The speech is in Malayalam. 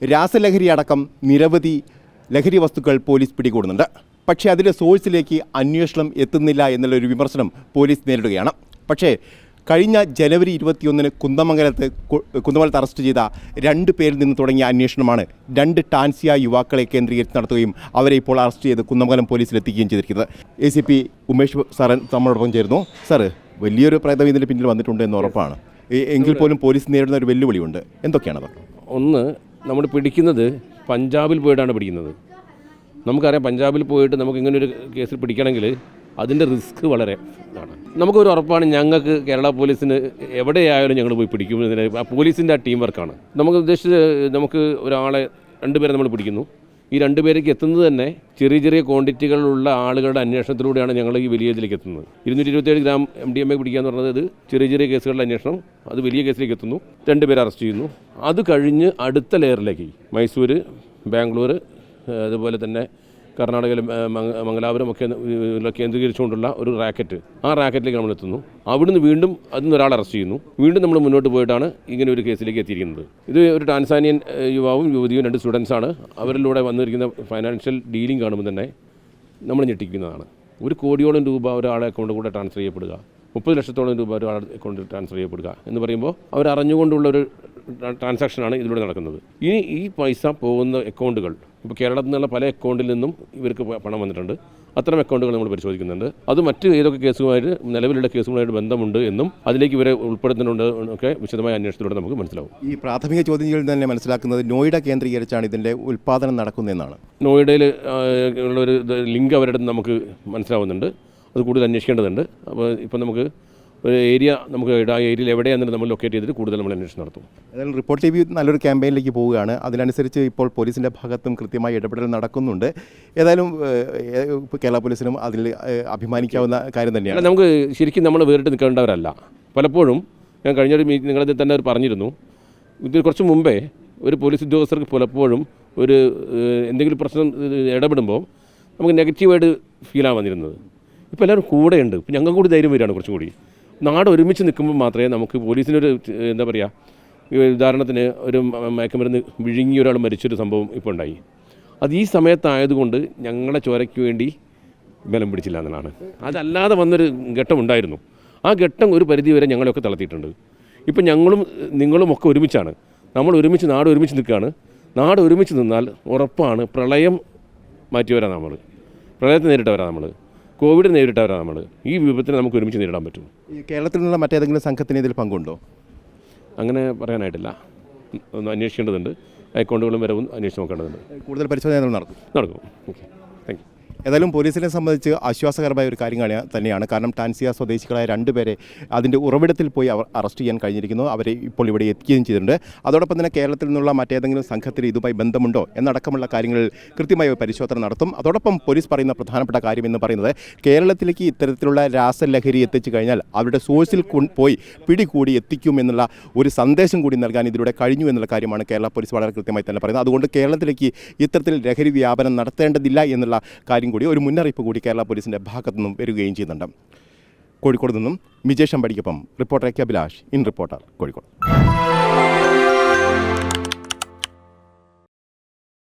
രാസലഹരി അടക്കം നിരവധി ലഹരി വസ്തുക്കൾ പോലീസ് പിടികൂടുന്നുണ്ട്. പക്ഷേ അതിൻ്റെ സോഴ്സിലേക്ക് അന്വേഷണം എത്തുന്നില്ല എന്നുള്ളൊരു വിമർശനം പോലീസ് നേരിടുകയാണ്. പക്ഷേ കഴിഞ്ഞ ജനുവരി 21 കുന്ദമംഗലത്ത് അറസ്റ്റ് ചെയ്ത 2 പേരിൽ നിന്ന് തുടങ്ങിയ അന്വേഷണമാണ് 2 ടാൻസിയ യുവാക്കളെ കേന്ദ്രീകരിച്ച് നടത്തുകയും അവരെ ഇപ്പോൾ അറസ്റ്റ് ചെയ്ത് കുന്ദമംഗലം പോലീസിലെത്തിക്കുകയും ചെയ്തിരിക്കുന്നത്. ACP ഉമേഷ് സാറൻ നമ്മളോടൊപ്പം ചേരുന്നു. സാറ്, വലിയൊരു പ്രേതം ഇതിൻ്റെ പിന്നിൽ വന്നിട്ടുണ്ട് എന്ന് ഉറപ്പാണ്. എങ്കിൽ പോലും പോലീസ് നേരിടുന്ന ഒരു വെല്ലുവിളിയുണ്ട്. എന്തൊക്കെയാണത്? ഒന്ന്, നമ്മൾ പിടിക്കുന്നത് പഞ്ചാബിൽ പോയിട്ടാണ് പിടിക്കുന്നത്. നമുക്കറിയാം, പഞ്ചാബിൽ പോയിട്ട് നമുക്ക് ഇങ്ങനൊരു കേസിൽ പിടിക്കണമെങ്കിൽ അതിൻ്റെ റിസ്ക് വളരെ ഇതാണ്. നമുക്കൊരു ഉറപ്പാണ്, ഞങ്ങൾക്ക് കേരള പോലീസിന് എവിടെയായാലും ഞങ്ങൾ പോയി പിടിക്കുമെന്നതിന് ആ പോലീസിൻ്റെ ആ ടീം വർക്കാണ്. നമുക്ക് ഉദ്ദേശിച്ച് നമുക്ക് ഒരാളെ 2 പേരെ നമ്മൾ പിടിക്കുന്നു. ഈ 2 പേരേക്ക് എത്തുന്നത് തന്നെ ചെറിയ ചെറിയ ക്വാണ്ടിറ്റികളുള്ള ആളുകളുടെ അന്വേഷണത്തിലൂടെയാണ് ഞങ്ങൾ ഈ വലിയ ഇതിലേക്ക് എത്തുന്നത്. 227 ഗ്രാം MDMA പിടിക്കുക എന്ന് പറഞ്ഞത് ചെറിയ ചെറിയ കേസുകളുടെ അന്വേഷണം, അത് വലിയ കേസിലേക്ക് എത്തുന്നു. 2 പേരെ അറസ്റ്റ് ചെയ്യുന്നു. അത് കഴിഞ്ഞ് അടുത്ത ലെയറിലേക്ക് മൈസൂർ, ബാംഗ്ലൂർ, അതുപോലെ തന്നെ കർണാടകയിലും മംഗലാപുരം ഒക്കെ കേന്ദ്രീകരിച്ചുകൊണ്ടുള്ള ഒരു റാക്കറ്റ്, ആ റാക്കറ്റിലേക്ക് നമ്മൾ എത്തുന്നു. അവിടുന്ന് വീണ്ടും അതിൽ ഒരാൾ അറസ്റ്റ് ചെയ്യുന്നു. വീണ്ടും നമ്മൾ മുന്നോട്ട് പോയിട്ടാണ് ഇങ്ങനെ ഒരു കേസിലേക്ക് എത്തിയിരിക്കുന്നത്. ഇത് ഒരു ടാൻസാനിയൻ യുവാവും യുവതിയും 2 സ്റ്റുഡൻസാണ്. അവരിലൂടെ വന്നിരിക്കുന്ന ഫൈനാൻഷ്യൽ ഡീലിംഗ് കാണുമ്പോൾ തന്നെ നമ്മൾ ഞെട്ടിക്കുന്നതാണ്. 1 കോടിയോളം രൂപ ഒരാളെ അക്കൗണ്ട് കൂടെ ട്രാൻസ്ഫർ ചെയ്യപ്പെടുക, 30 ലക്ഷത്തോളം രൂപ ഒരാളെ അക്കൗണ്ടിൽ ട്രാൻസ്ഫർ ചെയ്യപ്പെടുക എന്ന് പറയുമ്പോൾ അവരറിഞ്ഞുകൊണ്ടുള്ളൊരു ട്രാൻസാക്ഷനാണ് ഇതിലൂടെ നടക്കുന്നത്. ഇനി ഈ പൈസ പോകുന്ന അക്കൗണ്ടുകൾ, ഇപ്പോൾ കേരളത്തിൽ നിന്നുള്ള പല അക്കൗണ്ടിൽ നിന്നും ഇവർക്ക് പണം വന്നിട്ടുണ്ട്. അത്തരം അക്കൗണ്ടുകൾ നമ്മൾ പരിശോധിക്കുന്നുണ്ട്. അത് മറ്റ് ഏതൊക്കെ കേസുമായിട്ട്, നിലവിലുള്ള കേസുകളുമായിട്ട് ബന്ധമുണ്ട് എന്നും അതിലേക്ക് ഇവരെ ഉൾപ്പെടുത്തുന്നുണ്ട് എന്നൊക്കെ വിശദമായ അന്വേഷണത്തിലൂടെ നമുക്ക് മനസ്സിലാവും. ഈ പ്രാഥമിക ചോദ്യങ്ങളിൽ തന്നെ മനസ്സിലാക്കുന്നത് നോയിഡ കേന്ദ്രീകരിച്ചാണ് ഇതിൻ്റെ ഉൽപ്പാദനം നടക്കുന്നതെന്നാണ്. നോയിഡയിൽ ഉള്ളൊരു ലിങ്ക് അവരുടെ നമുക്ക് മനസ്സിലാവുന്നുണ്ട്. അത് കൂടുതൽ അന്വേഷിക്കേണ്ടതുണ്ട്. അപ്പോൾ ഇപ്പം നമുക്ക് ഒരു ഏരിയ, നമുക്ക് ആ ഏരിയയിൽ എവിടെയാണെന്ന് നമ്മൾ ലൊക്കേറ്റ് ചെയ്തിട്ട് കൂടുതൽ നമ്മൾ അന്വേഷണം നടത്തും. ഏതായാലും റിപ്പോർട്ട് TV നല്ലൊരു ക്യാമ്പയിനിലേക്ക് പോവുകയാണ്. അതിനനുസരിച്ച് ഇപ്പോൾ പോലീസിൻ്റെ ഭാഗത്തും കൃത്യമായ ഇടപെടൽ നടക്കുന്നുണ്ട്. ഏതായാലും കേരള പോലീസിനും അതിൽ അഭിമാനിക്കാവുന്ന കാര്യം തന്നെയാണ്. നമുക്ക് ശരിക്കും നമ്മൾ വേറിട്ട് നിൽക്കേണ്ടവരല്ല. പലപ്പോഴും ഞാൻ കഴിഞ്ഞൊരു നിങ്ങളതിൽ തന്നെ പറഞ്ഞിരുന്നു, ഇത് കുറച്ച് മുമ്പേ ഒരു പോലീസ് ഉദ്യോഗസ്ഥർക്ക് പലപ്പോഴും ഒരു എന്തെങ്കിലും പ്രശ്നം ഇടപെടുമ്പോൾ നമുക്ക് നെഗറ്റീവായിട്ട് ഫീലാണ് വന്നിരുന്നത്. ഇപ്പോൾ എല്ലാവരും കൂടെയുണ്ട്. ഇപ്പോൾ ഞങ്ങൾക്ക് കൂടി ധൈര്യം വരികയാണ്. കുറച്ചും കൂടി നാട് ഒരുമിച്ച് നിൽക്കുമ്പോൾ മാത്രമേ നമുക്ക് പോലീസിനൊരു എന്താ പറയുക, ഉദാഹരണത്തിന് ഒരു മയക്കുമരുന്ന് വിഴുങ്ങി ഒരാൾ മരിച്ചൊരു സംഭവം ഇപ്പോൾ ഉണ്ടായി. അത് ഈ സമയത്തായതുകൊണ്ട് ഞങ്ങളെ ചോരയ്ക്ക് വേണ്ടി ബലം പിടിച്ചില്ല എന്നുള്ളതാണ്. അതല്ലാതെ വന്നൊരു ഘട്ടം ഉണ്ടായിരുന്നു. ആ ഘട്ടം ഒരു പരിധി വരെ ഞങ്ങളെയൊക്കെ തളർത്തിയിട്ടുണ്ട്. ഇപ്പം ഞങ്ങളും നിങ്ങളും ഒക്കെ ഒരുമിച്ചാണ്. നമ്മൾ ഒരുമിച്ച്, നാട് ഒരുമിച്ച് നിൽക്കുകയാണ്. നാട് ഒരുമിച്ച് നിന്നാൽ ഉറപ്പാണ് പ്രളയം മാറ്റിയവരാണ് നമ്മൾ, പ്രളയത്തെ നേരിട്ടവരാണ് നമ്മൾ, കോവിഡ് നേരിട്ടവരാണ് നമ്മൾ. ഈ വിപത്തിനെ നമുക്ക് ഒരുമിച്ച് നേരിടാൻ പറ്റും. ഈ കേരളത്തിൽ നിന്നുള്ള മറ്റേതെങ്കിലും സംഘത്തിന് ഇതിൽ പങ്കുണ്ടോ? അങ്ങനെ പറയാനായിട്ടില്ല. ഒന്ന് അന്വേഷിക്കേണ്ടതുണ്ട്. അക്കൗണ്ടുകളും വരവും അന്വേഷിച്ച് നോക്കേണ്ടതുണ്ട്. കൂടുതൽ പരിശോധനകൾ നടക്കും. Okay, thank you. ഏതായാലും പോലീസിനെ സംബന്ധിച്ച് ആശ്വാസകരമായ ഒരു കാര്യം തന്നെയാണ്. കാരണം ടാൻസിയ സ്വദേശികളായ 2 പേരെ അതിൻ്റെ ഉറവിടത്തിൽ പോയി അവർ അറസ്റ്റ് ചെയ്യാൻ കഴിഞ്ഞിരിക്കുന്നു. അവരെ ഇപ്പോൾ ഇവിടെ എത്തിക്കുകയും ചെയ്തിട്ടുണ്ട്. അതോടൊപ്പം തന്നെ കേരളത്തിൽ നിന്നുള്ള മറ്റേതെങ്കിലും സംഘത്തിന് ഇതുമായി ബന്ധമുണ്ടോ എന്നടക്കമുള്ള കാര്യങ്ങളിൽ കൃത്യമായ പരിശോധന നടത്തും. അതോടൊപ്പം പോലീസ് പറയുന്ന പ്രധാനപ്പെട്ട കാര്യം എന്ന് പറയുന്നത്, കേരളത്തിലേക്ക് ഇത്തരത്തിലുള്ള രാസലഹരി എത്തിച്ചു കഴിഞ്ഞാൽ അവരുടെ സോഴ്സിൽ പോയി പിടികൂടി എത്തിക്കും എന്നുള്ള ഒരു സന്ദേശം കൂടി നൽകാൻ ഇതിലൂടെ കഴിഞ്ഞു എന്നുള്ള കാര്യമാണ് കേരള പോലീസ് വളരെ കൃത്യമായി തന്നെ പറയുന്നത്. അതുകൊണ്ട് കേരളത്തിലേക്ക് ഇത്തരത്തിൽ ലഹരി വ്യാപനം നടത്തേണ്ടതില്ല എന്നുള്ള കാര്യം കൂടി, ഒരു മുന്നറിയിപ്പ് കൂടി കേരള പോലീസിൻ്റെ ഭാഗത്തു നിന്നും വരികയും ചെയ്യുന്നുണ്ട്. കോഴിക്കോട് നിന്നും മിജേഷ് അമ്പടിക്കൊപ്പം reporter K Abhilash, in reporter, Kozhikode.